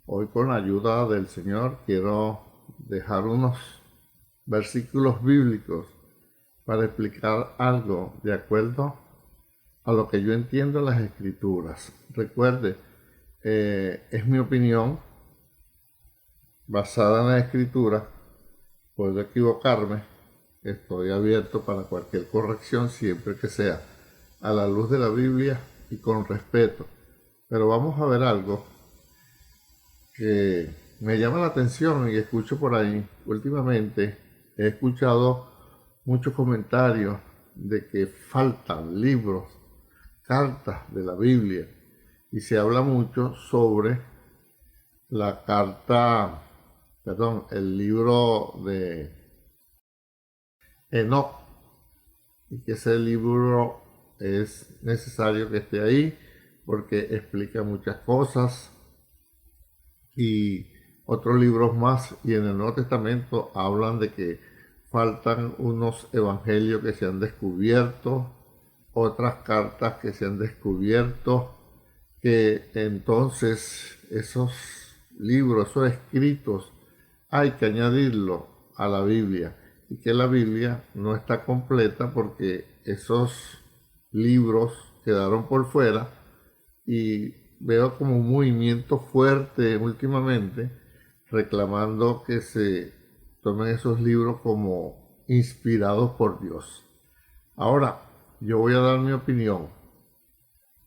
Hoy con la ayuda del Señor quiero dejar unos versículos bíblicos para explicar algo de acuerdo a lo que yo entiendo en las Escrituras. Recuerde, es mi opinión basada en la Escritura. Puedo equivocarme, estoy abierto para cualquier corrección siempre que sea a la luz de la Biblia y con respeto. Pero vamos a ver algo que me llama la atención y escucho por ahí. Últimamente he escuchado muchos comentarios de que faltan libros, cartas de la Biblia, y se habla mucho sobre la carta, perdón, el libro de Enoch, y que ese libro es necesario que esté ahí porque explica muchas cosas, y otros libros más, y en el Nuevo Testamento hablan de que faltan unos evangelios que se han descubierto, otras cartas que se han descubierto, que entonces esos libros, esos escritos, hay que añadirlo a la Biblia, y que la Biblia no está completa porque esos libros quedaron por fuera. Y veo como un movimiento fuerte últimamente reclamando que se tomen esos libros como inspirados por Dios. Ahora, yo voy a dar mi opinión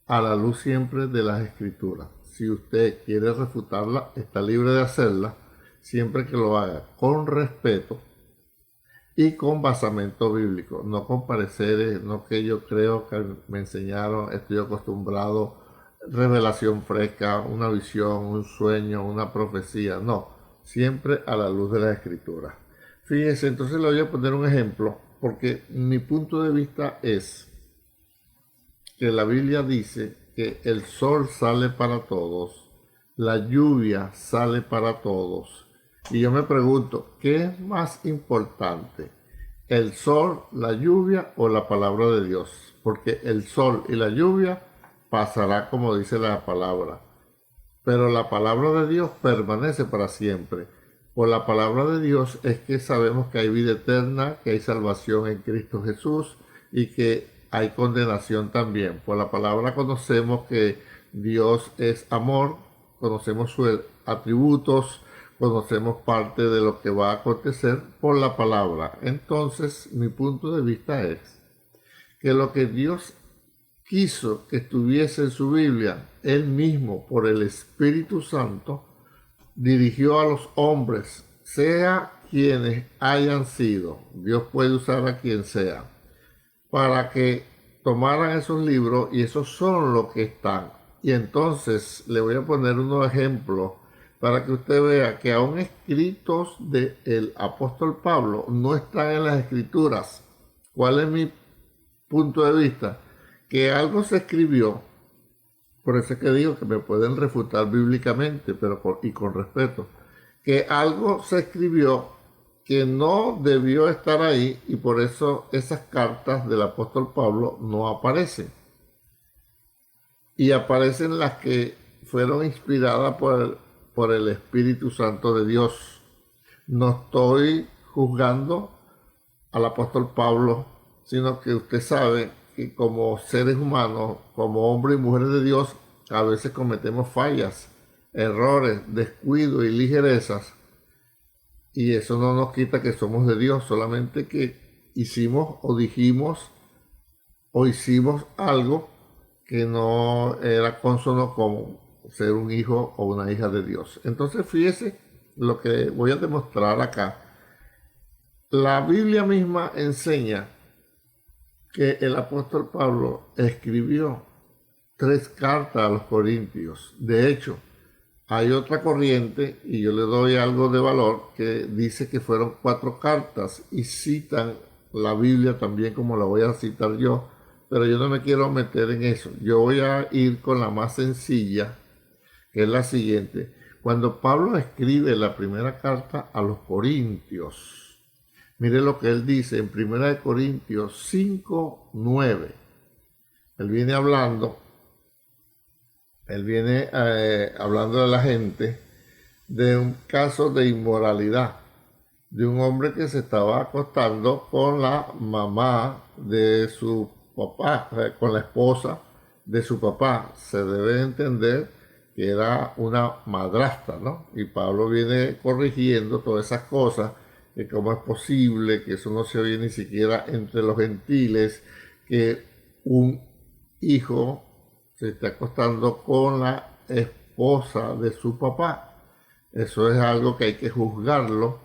a la luz siempre de las Escrituras. Si usted quiere refutarla, está libre de hacerla, siempre que lo haga con respeto y con basamento bíblico, no con pareceres, no que yo creo que me enseñaron, estoy acostumbrado, revelación fresca, una visión, un sueño, una profecía, no, siempre a la luz de la Escritura. Fíjese, entonces le voy a poner un ejemplo, porque mi punto de vista es que la Biblia dice que el sol sale para todos, la lluvia sale para todos. Y yo me pregunto, ¿qué es más importante? ¿El sol, la lluvia o la palabra de Dios? Porque el sol y la lluvia pasará como dice la palabra, pero la palabra de Dios permanece para siempre. Por la palabra de Dios es que sabemos que hay vida eterna, que hay salvación en Cristo Jesús y que hay condenación también. Por la palabra conocemos que Dios es amor, conocemos sus atributos, conocemos parte de lo que va a acontecer por la palabra. Entonces, mi punto de vista es que lo que Dios quiso que estuviese en su Biblia, Él mismo, por el Espíritu Santo, dirigió a los hombres, sea quienes hayan sido. Dios puede usar a quien sea, para que tomaran esos libros, y esos son los que están. Y entonces le voy a poner unos ejemplos para que usted vea que aún escritos del apóstol Pablo no están en las escrituras. ¿Cuál es mi punto de vista? Que algo se escribió, por eso es que digo que me pueden refutar bíblicamente, pero y con respeto, que algo se escribió que no debió estar ahí, y por eso esas cartas del apóstol Pablo no aparecen. Y aparecen las que fueron inspiradas por el Espíritu Santo de Dios. No estoy juzgando al apóstol Pablo, sino que usted sabe que como seres humanos, como hombres y mujeres de Dios, a veces cometemos fallas, errores, descuido y ligerezas, y eso no nos quita que somos de Dios, solamente que hicimos o dijimos o hicimos algo que no era consono con ser un hijo o una hija de Dios. Entonces fíjese lo que voy a demostrar acá. La Biblia misma enseña que el apóstol Pablo escribió 3 cartas a los Corintios. De hecho, hay otra corriente, y yo le doy algo de valor, que dice que fueron 4 cartas y citan la Biblia también como la voy a citar yo, pero yo no me quiero meter en eso. Yo voy a ir con la más sencilla, que es la siguiente. Cuando Pablo escribe la primera carta a los Corintios, mire lo que él dice en 1 Corintios 5:9. Él viene hablando, él viene hablando a la gente de un caso de inmoralidad, de un hombre que se estaba acostando con la mamá de su papá, con la esposa de su papá. Se debe entender que era una madrastra, ¿no? Y Pablo viene corrigiendo todas esas cosas, que cómo es posible que eso no se oye ni siquiera entre los gentiles, que un hijo se esté acostando con la esposa de su papá. Eso es algo que hay que juzgarlo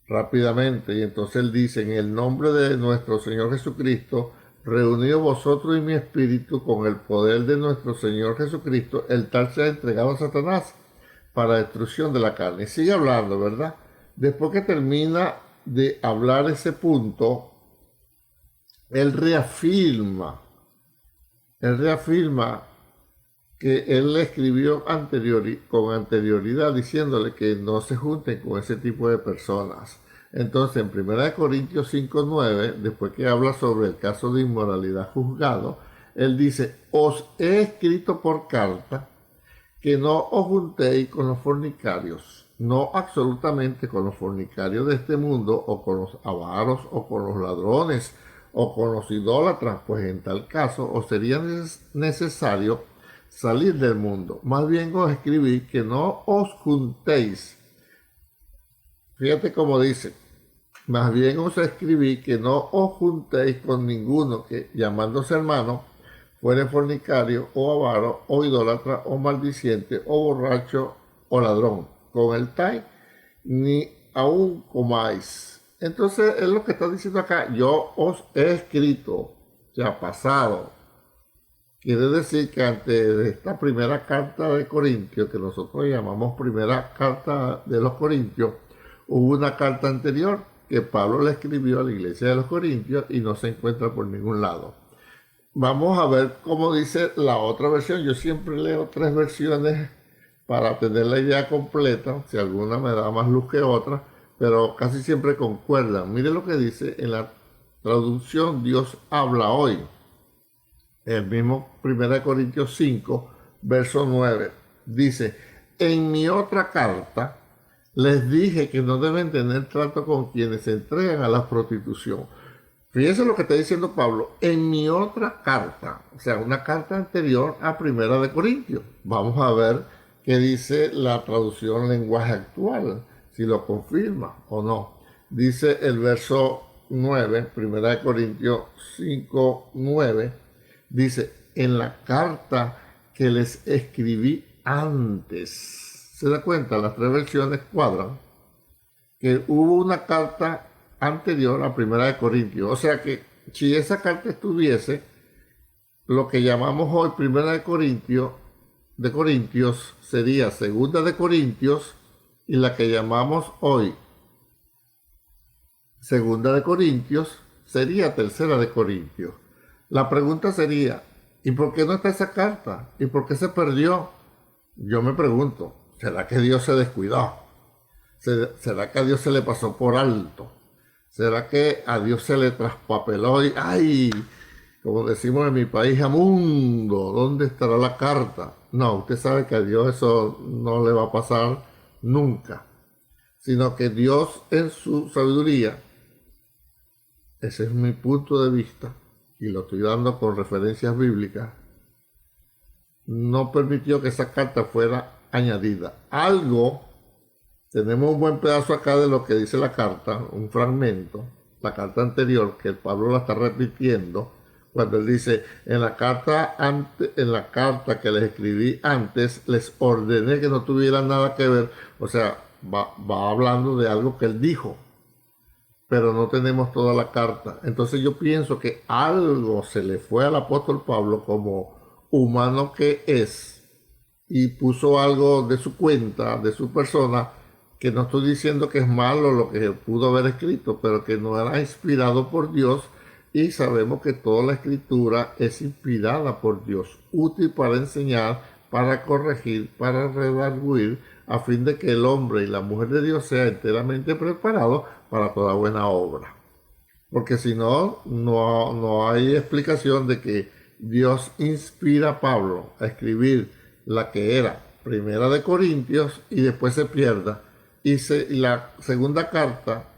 rápidamente. Y entonces él dice, en el nombre de nuestro Señor Jesucristo, reunido vosotros y mi espíritu con el poder de nuestro Señor Jesucristo, el tal sea entregado a Satanás para destrucción de la carne. Y sigue hablando, ¿verdad? Después que termina de hablar ese punto, él reafirma, él reafirma que él le escribió con anterioridad diciéndole que no se junten con ese tipo de personas. Entonces, en 1 Corintios 5:9, después que habla sobre el caso de inmoralidad juzgado, él dice, os he escrito por carta que no os juntéis con los fornicarios, no absolutamente con los fornicarios de este mundo, o con los avaros, o con los ladrones, o con los idólatras, pues en tal caso os sería necesario salir del mundo. Más bien os escribí que no os juntéis. Fíjate cómo dice, más bien os escribí que no os juntéis con ninguno que, llamándose hermano, fuere fornicario, o avaro, o idólatra, o maldiciente, o borracho, o ladrón. Con el tal, ni aún comáis. Entonces, es lo que está diciendo acá, yo os he escrito, ya pasado. Quiere decir que antes de esta primera carta de Corintios, que nosotros llamamos primera carta de los Corintios, hubo una carta anterior que Pablo le escribió a la iglesia de los Corintios y no se encuentra por ningún lado. Vamos a ver cómo dice la otra versión. Yo siempre leo 3 versiones para tener la idea completa, si alguna me da más luz que otra, pero casi siempre concuerdan. Mire lo que dice en la traducción Dios habla hoy. El mismo 1 Corintios 5, verso 9, dice, en mi otra carta les dije que no deben tener trato con quienes se entregan a la prostitución. Fíjense lo que está diciendo Pablo, en mi otra carta, o sea, una carta anterior a 1 Corintios. Vamos a ver qué dice la traducción lenguaje actual, si lo confirma o no. Dice el verso 9, 1 Corintios 5, 9, dice, en la carta que les escribí antes. ¿Se da cuenta? Las 3 versiones cuadran. Que hubo una carta anterior a 1 Corintios. O sea que si esa carta estuviese, lo que llamamos hoy 1 de Corintios sería 2 de Corintios, y la que llamamos hoy 2 de Corintios sería 3 de Corintios. La pregunta sería, ¿y por qué no está esa carta? ¿Y por qué se perdió? Yo me pregunto, ¿será que Dios se descuidó? ¿Será que a Dios se le pasó por alto? ¿Será que a Dios se le traspapeló y, ay, como decimos en mi país, amundo, ¿dónde estará la carta? No, usted sabe que a Dios eso no le va a pasar nunca, sino que Dios en su sabiduría, ese es mi punto de vista, y lo estoy dando con referencias bíblicas, no permitió que esa carta fuera añadida. Tenemos un buen pedazo acá de lo que dice la carta, un fragmento, la carta anterior, que el Pablo la está repitiendo, cuando él dice, en la carta que les escribí antes, les ordené que no tuvieran nada que ver, o sea, va hablando de algo que él dijo, pero no tenemos toda la carta. Entonces yo pienso que algo se le fue al apóstol Pablo como humano que es, y puso algo de su cuenta, de su persona, que no estoy diciendo que es malo lo que pudo haber escrito, pero que no era inspirado por Dios, y sabemos que toda la escritura es inspirada por Dios, útil para enseñar, para corregir, para redarguir, a fin de que el hombre y la mujer de Dios sea enteramente preparado para toda buena obra. Porque si no, no hay explicación de que Dios inspira a Pablo a escribir la que era primera de Corintios y después se pierda, y la segunda carta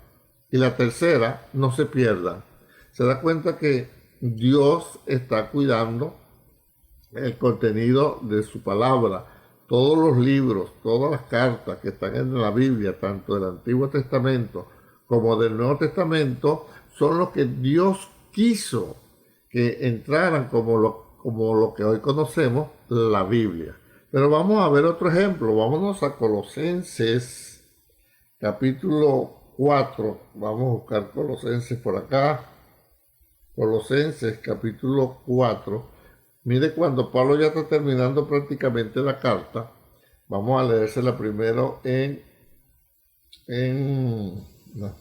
y la tercera no se pierdan. Se da cuenta que Dios está cuidando el contenido de su palabra. Todos los libros, todas las cartas que están en la Biblia, tanto del Antiguo Testamento como del Nuevo Testamento, son los que Dios quiso que entraran como lo que hoy conocemos, la Biblia. Pero vamos a ver otro ejemplo. Vámonos a Colosenses, capítulo 4. Vamos a buscar Colosenses por acá. Colosenses, capítulo 4. Mire, cuando Pablo ya está terminando prácticamente la carta, vamos a leérsela primero no,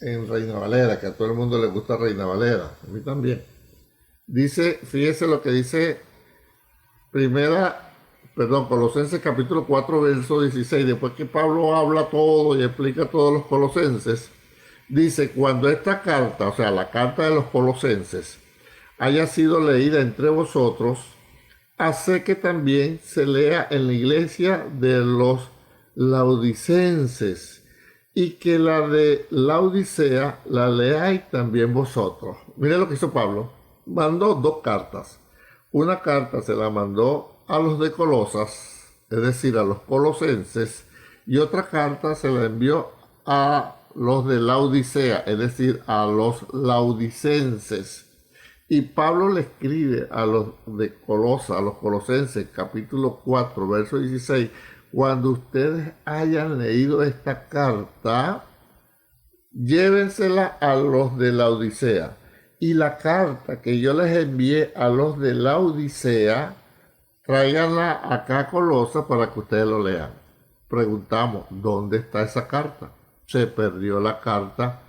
en Reina Valera, que a todo el mundo le gusta Reina Valera, a mí también. Dice, fíjese lo que dice Colosenses capítulo 4, verso 16, después que Pablo habla todo y explica todos los colosenses, dice, cuando esta carta, o sea, la carta de los colosenses, haya sido leída entre vosotros, hace que también se lea en la iglesia de los laodicenses y que la de Laodicea la leáis también vosotros. Mire lo que hizo Pablo. Mandó dos cartas. Una carta se la mandó a los de Colosas, es decir, a los colosenses, y otra carta se la envió a los de Laodicea, es decir, a los laodicenses. Y Pablo le escribe a los de Colosas, a los colosenses, capítulo 4, verso 16, cuando ustedes hayan leído esta carta, llévensela a los de la Odisea. Y la carta que yo les envié a los de la Odisea, tráiganla acá a Colosa para que ustedes lo lean. Preguntamos, ¿dónde está esa carta? Se perdió la carta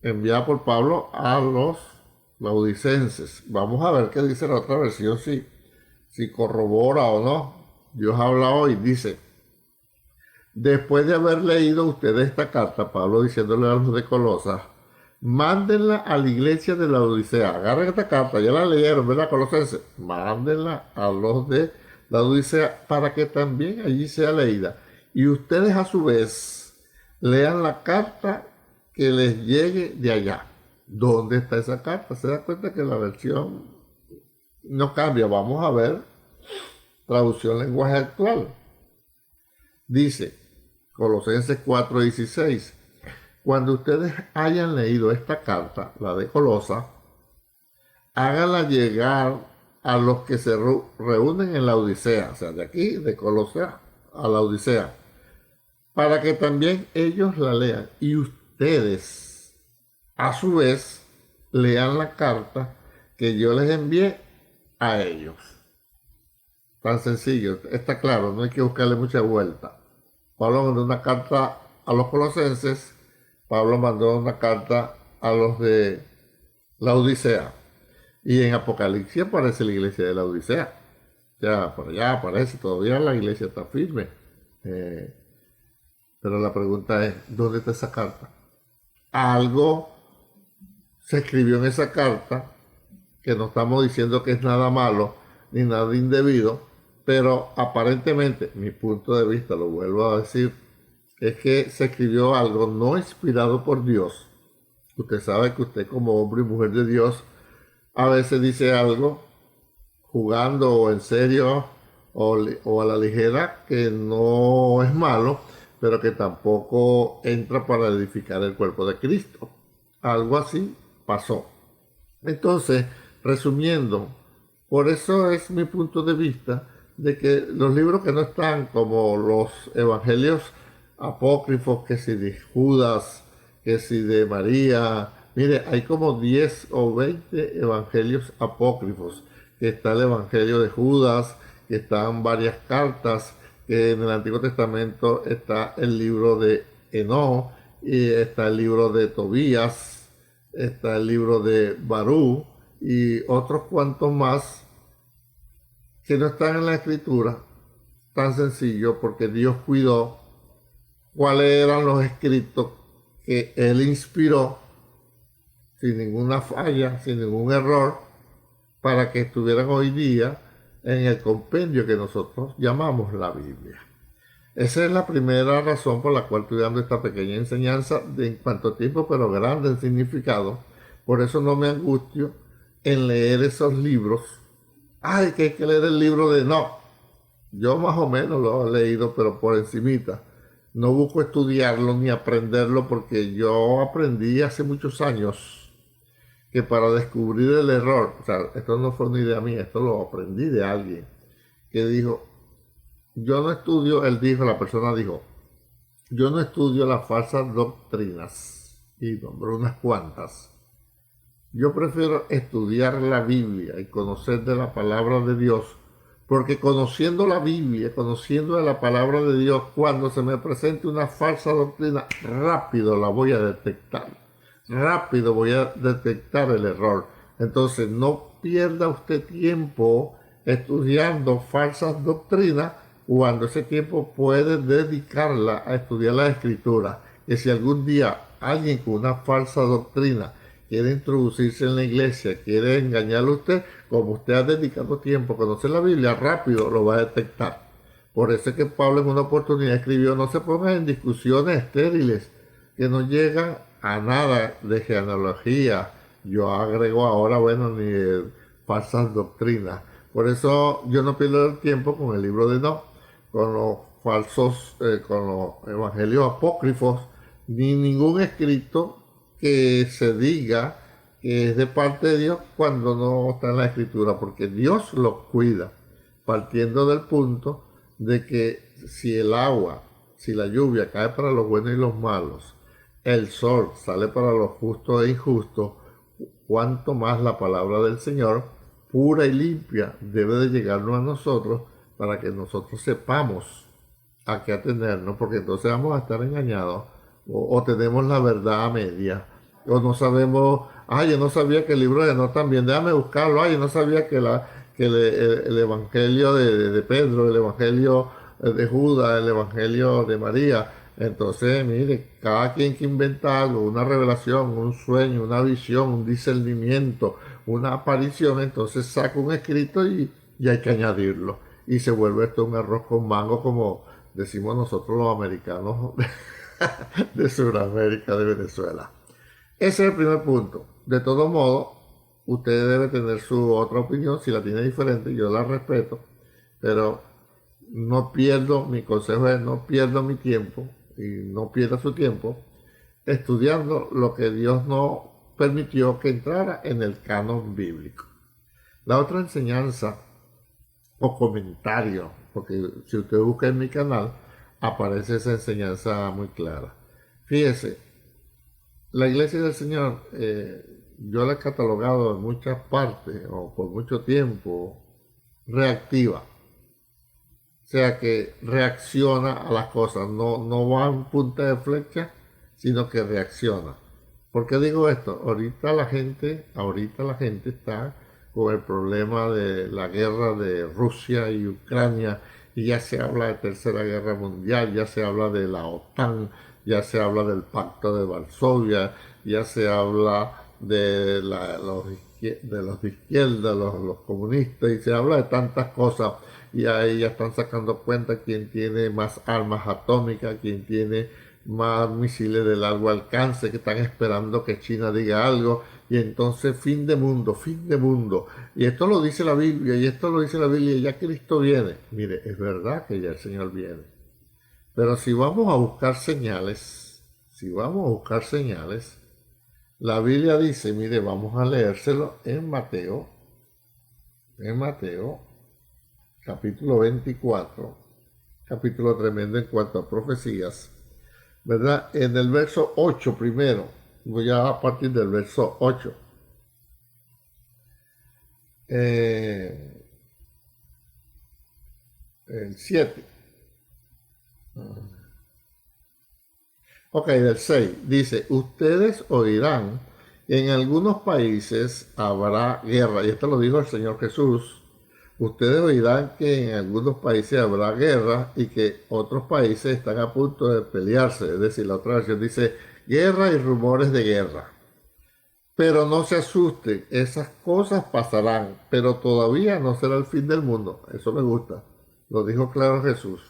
enviada por Pablo a los laodicenses. Vamos a ver qué dice la otra versión, si corrobora o no. Dios habla hoy, dice, después de haber leído ustedes esta carta, Pablo diciéndole a los de Colosas, mándenla a la iglesia de la Odisea. Agarren esta carta, ya la leyeron, ¿verdad, Colosenses? Mándenla a los de la Odisea para que también allí sea leída. Y ustedes a su vez lean la carta que les llegue de allá. ¿Dónde está esa carta? Se da cuenta que la versión no cambia. Vamos a ver traducción lenguaje actual. Dice Colosenses 4:16, cuando ustedes hayan leído esta carta, la de Colosa, háganla llegar a los que se reúnen en la Odisea, o sea, de aquí, de Colosea a la Odisea, para que también ellos la lean y ustedes, a su vez, lean la carta que yo les envié a ellos. Tan sencillo, está claro, no hay que buscarle mucha vuelta. Pablo mandó una carta a los colosenses, Pablo mandó una carta a los de la Odisea. Y en Apocalipsis aparece la iglesia de la Odisea. Ya por allá aparece, todavía la iglesia está firme. Pero la pregunta es, ¿dónde está esa carta? Algo se escribió en esa carta, que no estamos diciendo que es nada malo ni nada indebido, pero aparentemente, mi punto de vista, lo vuelvo a decir, es que se escribió algo no inspirado por Dios. Usted sabe que usted como hombre y mujer de Dios a veces dice algo jugando o en serio o a la ligera que no es malo, pero que tampoco entra para edificar el cuerpo de Cristo. Algo así pasó. Entonces, resumiendo, por eso es mi punto de vista de que los libros que no están como los evangelios apócrifos, que si de Judas, que si de María, mire, hay como 10 o 20 evangelios apócrifos, que está el evangelio de Judas, que están varias cartas, que en el Antiguo Testamento está el libro de Enoc, y está el libro de Tobías, está el libro de Barú y otros cuantos más que no están en la escritura, tan sencillo porque Dios cuidó cuáles eran los escritos que Él inspiró, sin ninguna falla, sin ningún error, para que estuvieran hoy día en el compendio que nosotros llamamos la Biblia. Esa es la primera razón por la cual estoy dando esta pequeña enseñanza de en cuanto a tiempo, pero grande en significado. Por eso no me angustio en leer esos libros. Ay, que hay que leer el libro de no. Yo más o menos lo he leído, pero por encimita. No busco estudiarlo ni aprenderlo porque yo aprendí hace muchos años que para descubrir el error, o sea, esto no fue una idea mía, esto lo aprendí de alguien que dijo, yo no estudio, él dijo, la persona dijo, yo no estudio las falsas doctrinas, y nombró unas cuantas. Yo prefiero estudiar la Biblia y conocer de la palabra de Dios, porque conociendo la Biblia, conociendo de la palabra de Dios, cuando se me presente una falsa doctrina, rápido la voy a detectar. Rápido voy a detectar el error. Entonces, no pierda usted tiempo estudiando falsas doctrinas cuando ese tiempo puede dedicarla a estudiar la Escritura. Que si algún día alguien con una falsa doctrina quiere introducirse en la iglesia, quiere engañarle a usted, como usted ha dedicado tiempo a conocer la Biblia, rápido lo va a detectar. Por eso es que Pablo en una oportunidad escribió, no se pongan en discusiones estériles que no llegan a nada de genealogía. Yo agrego ahora, bueno, ni falsas doctrinas. Por eso yo no pierdo el tiempo con el libro de No, con los falsos, con los evangelios apócrifos, ni ningún escrito que se diga que es de parte de Dios cuando no está en la escritura, porque Dios los cuida, partiendo del punto de que si el agua, si la lluvia cae para los buenos y los malos, el sol sale para los justos e injustos, cuanto más la palabra del Señor, pura y limpia, debe de llegarnos a nosotros para que nosotros sepamos a qué atenernos, porque entonces vamos a estar engañados o tenemos la verdad a media, o no sabemos, ay, yo no sabía que el libro de No también, déjame buscarlo, ay, yo no sabía que, el evangelio de Pedro, el evangelio de Judas, el evangelio de María. Entonces, mire, cada quien que inventa algo, una revelación, un sueño, una visión, un discernimiento, una aparición, entonces saca un escrito y hay que añadirlo. Y se vuelve esto un arroz con mango, como decimos nosotros los americanos de Sudamérica, de Venezuela. Ese es el primer punto. De todo modo, usted debe tener su otra opinión. Si la tiene diferente, yo la respeto. Pero no pierdo, mi consejo es no pierdo mi tiempo y no pierda su tiempo estudiando lo que Dios no permitió que entrara en el canon bíblico. La otra enseñanza o comentario, porque si usted busca en mi canal, aparece esa enseñanza muy clara. Fíjese, la Iglesia del Señor, yo la he catalogado en muchas partes o por mucho tiempo reactiva. O sea que reacciona a las cosas, no va en punta de flecha, sino que reacciona. ¿Por qué digo esto? Ahorita la gente está con el problema de la guerra de Rusia y Ucrania, y ya se habla de Tercera Guerra Mundial, ya se habla de la OTAN, ya se habla del Pacto de Varsovia, ya se habla de los de izquierda, los comunistas, y se habla de tantas cosas, y ahí ya están sacando cuenta quién tiene más armas atómicas, quién tiene más misiles de largo alcance, que están esperando que China diga algo, y entonces fin de mundo, fin de mundo. Y esto lo dice la Biblia, y esto lo dice la Biblia, y ya Cristo viene. Mire, es verdad que ya el Señor viene. Pero si vamos a buscar señales, la Biblia dice, mire, vamos a leérselo en Mateo, capítulo 24, capítulo tremendo en cuanto a profecías, ¿verdad? En el verso 8 primero, voy a partir del verso 8. El 7. Ok, del 6. Dice, ustedes oirán que en algunos países habrá guerra. Y esto lo dijo el Señor Jesús. Ustedes oirán que en algunos países habrá guerra y que otros países están a punto de pelearse. Es decir, la otra versión dice guerra y rumores de guerra. Pero no se asusten, esas cosas pasarán, pero todavía no será el fin del mundo. Eso me gusta. Lo dijo claro Jesús,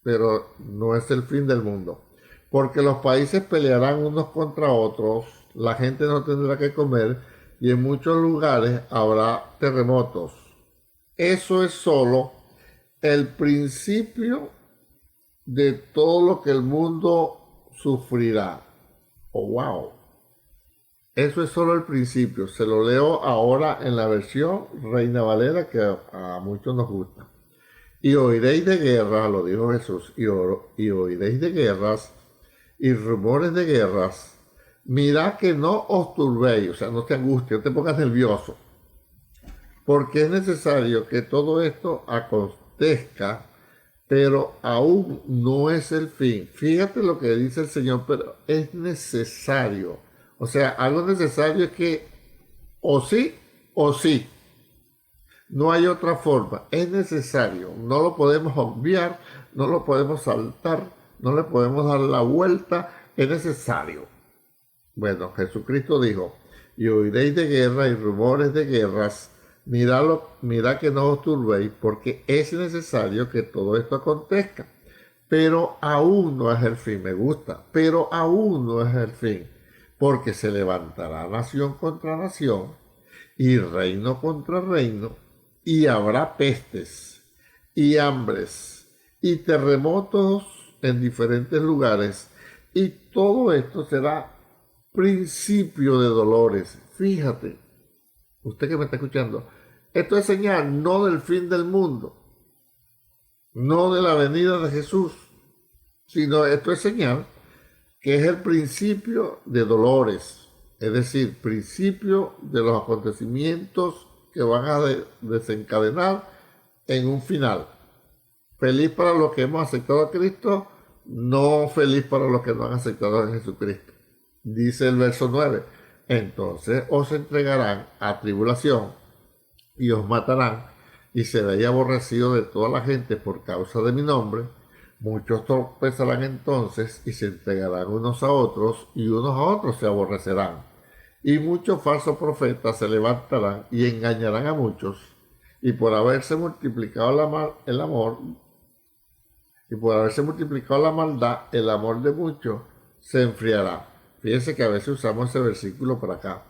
pero no es el fin del mundo. Porque los países pelearán unos contra otros, la gente no tendrá que comer y en muchos lugares habrá terremotos. Eso es solo el principio de todo lo que el mundo sufrirá. Oh, wow. Eso es solo el principio. Se lo leo ahora en la versión Reina Valera que a muchos nos gusta. Y oiréis de guerras, lo dijo Jesús, y oiréis de guerras y rumores de guerras. Mirad que no os turbéis, o sea, no te angusties, no te pongas nervioso, porque es necesario que todo esto acontezca, pero aún no es el fin. Fíjate lo que dice el Señor, pero es necesario. O sea, algo necesario es que o sí o sí. No hay otra forma. Es necesario. No lo podemos obviar, no lo podemos saltar, no le podemos dar la vuelta. Es necesario. Bueno, Jesucristo dijo, y oiréis de guerra y rumores de guerras. Mirad que no os turbéis, porque es necesario que todo esto acontezca. Pero aún no es el fin, me gusta, pero aún no es el fin, porque se levantará nación contra nación y reino contra reino, y habrá pestes y hambres y terremotos en diferentes lugares, y todo esto será principio de dolores. Fíjate, usted que me está escuchando, esto es señal no del fin del mundo, no de la venida de Jesús, sino esto es señal que es el principio de dolores, es decir, principio de los acontecimientos que van a desencadenar en un final. Feliz para los que hemos aceptado a Cristo, no feliz para los que no han aceptado a Jesucristo. Dice el verso 9, entonces os entregarán a tribulación y os matarán, y seréis aborrecidos de toda la gente por causa de mi nombre. Muchos tropezarán entonces y se entregarán unos a otros, y unos a otros se aborrecerán. Y muchos falsos profetas se levantarán y engañarán a muchos, y por haberse multiplicado el amor, y por haberse multiplicado la maldad, el amor de muchos se enfriará. Fíjense que a veces usamos ese versículo para acá.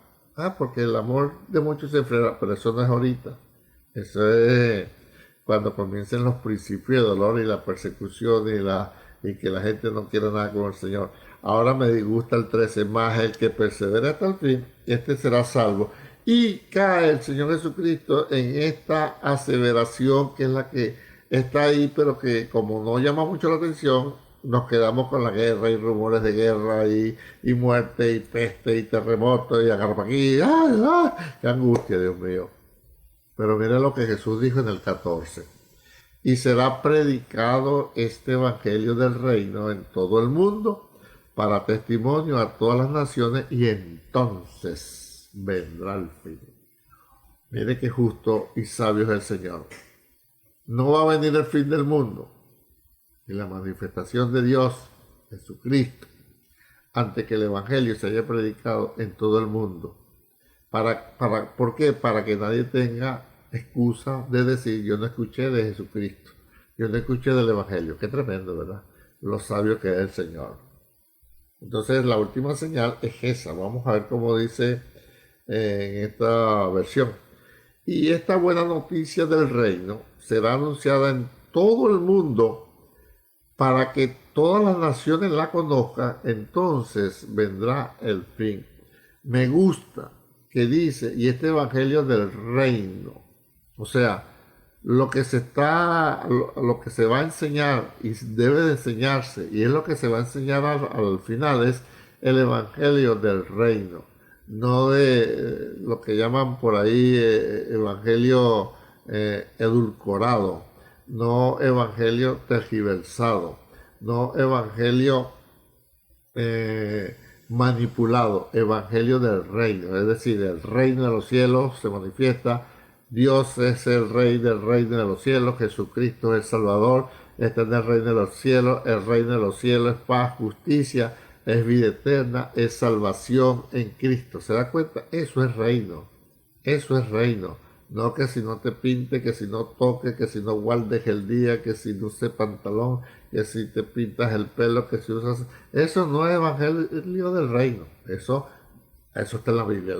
Porque el amor de muchos se enfriará, pero eso no es ahorita. Eso es cuando comiencen los principios de dolor y la persecución y que la gente no quiera nada con el Señor. Ahora me disgusta el 13, más el que persevera hasta el fin, este será salvo. Y cae el Señor Jesucristo en esta aseveración que es la que está ahí, pero que como no llama mucho la atención, nos quedamos con la guerra y rumores de guerra y muerte y peste y terremoto y agarra aquí. ¡Ay, ay! ¡Qué angustia, Dios mío! Pero mira lo que Jesús dijo en el 14. Y será predicado este evangelio del reino en todo el mundo para testimonio a todas las naciones, y entonces vendrá el fin. Mire qué justo y sabio es el Señor. No va a venir el fin del mundo y la manifestación de Dios, Jesucristo, antes que el evangelio se haya predicado en todo el mundo. ¿Por qué? Para que nadie tenga excusa de decir, yo no escuché de Jesucristo, yo no escuché del Evangelio. Qué tremendo, ¿verdad? Lo sabio que es el Señor. Entonces la última señal es esa. Vamos a ver cómo dice en esta versión. Y esta buena noticia del reino será anunciada en todo el mundo para que todas las naciones la conozcan, entonces vendrá el fin. Me gusta que dice, y este evangelio del reino, o sea, lo que se va a enseñar y debe de enseñarse, y es lo que se va a enseñar al final, es el evangelio del reino, no de lo que llaman por ahí evangelio edulcorado, no evangelio tergiversado, no evangelio manipulado, evangelio del reino, es decir, el reino de los cielos se manifiesta, Dios es el rey del reino de los cielos, Jesucristo es el Salvador, está en el reino de los cielos, el reino de los cielos es paz, justicia, es vida eterna, es salvación en Cristo. ¿Se da cuenta? Eso es reino. Eso es reino. No que si no te pinte, que si no toque, que si no guardes el día, que si no uses pantalón, que si te pintas el pelo, que si usas... Eso no es evangelio del reino. Eso está en la Biblia.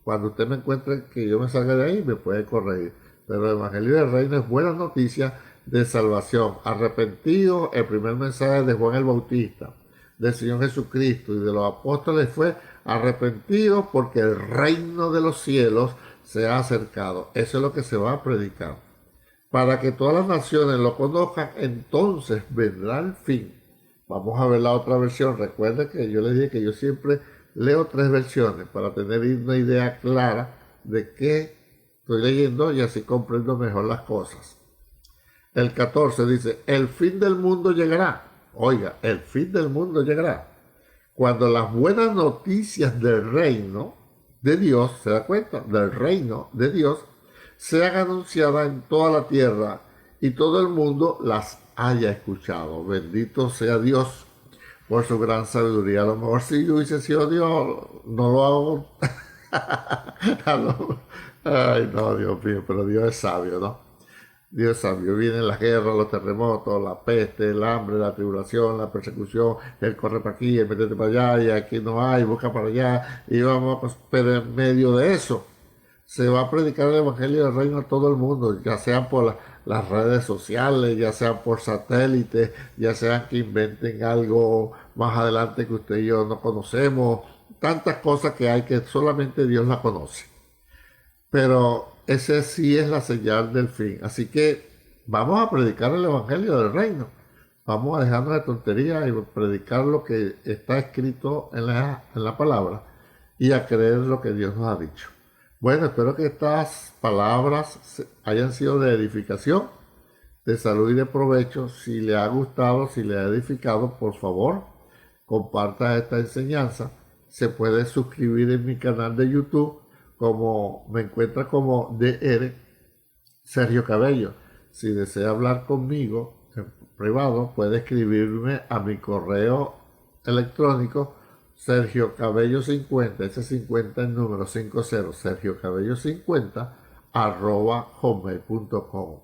Cuando usted me encuentre que yo me salga de ahí, me puede corregir. Pero el Evangelio del Reino es buena noticia de salvación. Arrepentidos, el primer mensaje de Juan el Bautista, del Señor Jesucristo y de los apóstoles fue arrepentidos porque el reino de los cielos se ha acercado. Eso es lo que se va a predicar. Para que todas las naciones lo conozcan, entonces vendrá el fin. Vamos a ver la otra versión. Recuerden que yo les dije que yo siempre leo 3 versiones para tener una idea clara de qué estoy leyendo y así comprendo mejor las cosas. El 14 dice, el fin del mundo llegará. Oiga, el fin del mundo llegará. Cuando las buenas noticias del reino de Dios, ¿se da cuenta? Del reino de Dios, sean anunciadas en toda la tierra y todo el mundo las haya escuchado. Bendito sea Dios por su gran sabiduría. A lo mejor si yo hubiese sido Dios, no lo hago. Ay, no, Dios mío, pero Dios es sabio, ¿no? Dios es sabio. Vienen las guerras, los terremotos, la peste, el hambre, la tribulación, la persecución, el corre para aquí, el metete para allá, y aquí no hay, busca para allá, y vamos, pero en medio de eso se va a predicar el Evangelio del Reino a todo el mundo, ya sean por las redes sociales, ya sean por satélites, ya sean que inventen algo más adelante que usted y yo no conocemos, tantas cosas que hay que solamente Dios la conoce. Pero ese sí es la señal del fin. Así que vamos a predicar el Evangelio del Reino. Vamos a dejarnos de tonterías y predicar lo que está escrito en la palabra y a creer lo que Dios nos ha dicho. Bueno, espero que estas palabras hayan sido de edificación, de salud y de provecho. Si le ha gustado, si le ha edificado, por favor, comparta esta enseñanza. Se puede suscribir en mi canal de YouTube, como me encuentra como DR Sergio Cabello. Si desea hablar conmigo en privado, puede escribirme a mi correo electrónico Sergio Cabello 50, ese 50 es número 50, Sergio Cabello 50 @hotmail.com.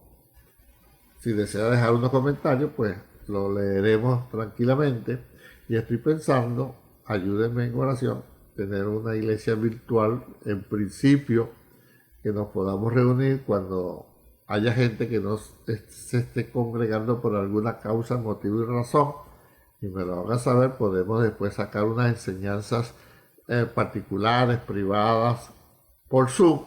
Si desea dejar unos comentarios, pues lo leeremos tranquilamente. Y estoy pensando, ayúdenme en oración, tener una iglesia virtual en principio, que nos podamos reunir cuando haya gente que no se esté congregando por alguna causa, motivo y razón, y me lo haga saber. Podemos después sacar unas enseñanzas particulares, privadas, por Zoom,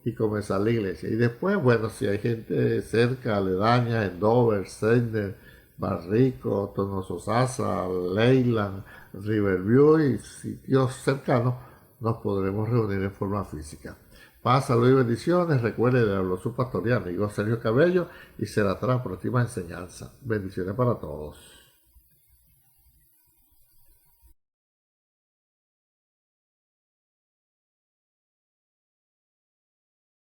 y comenzar la iglesia. Y después, bueno, si hay gente cerca, aledaña, en Dover, Sender, Barrico, Tonososasa, Leyland, Riverview y sitios cercanos, nos podremos reunir en forma física. Paz, salud y bendiciones. Recuerde, le habló su pastor y amigo Sergio Cabello y será hasta la próxima enseñanza. Bendiciones para todos.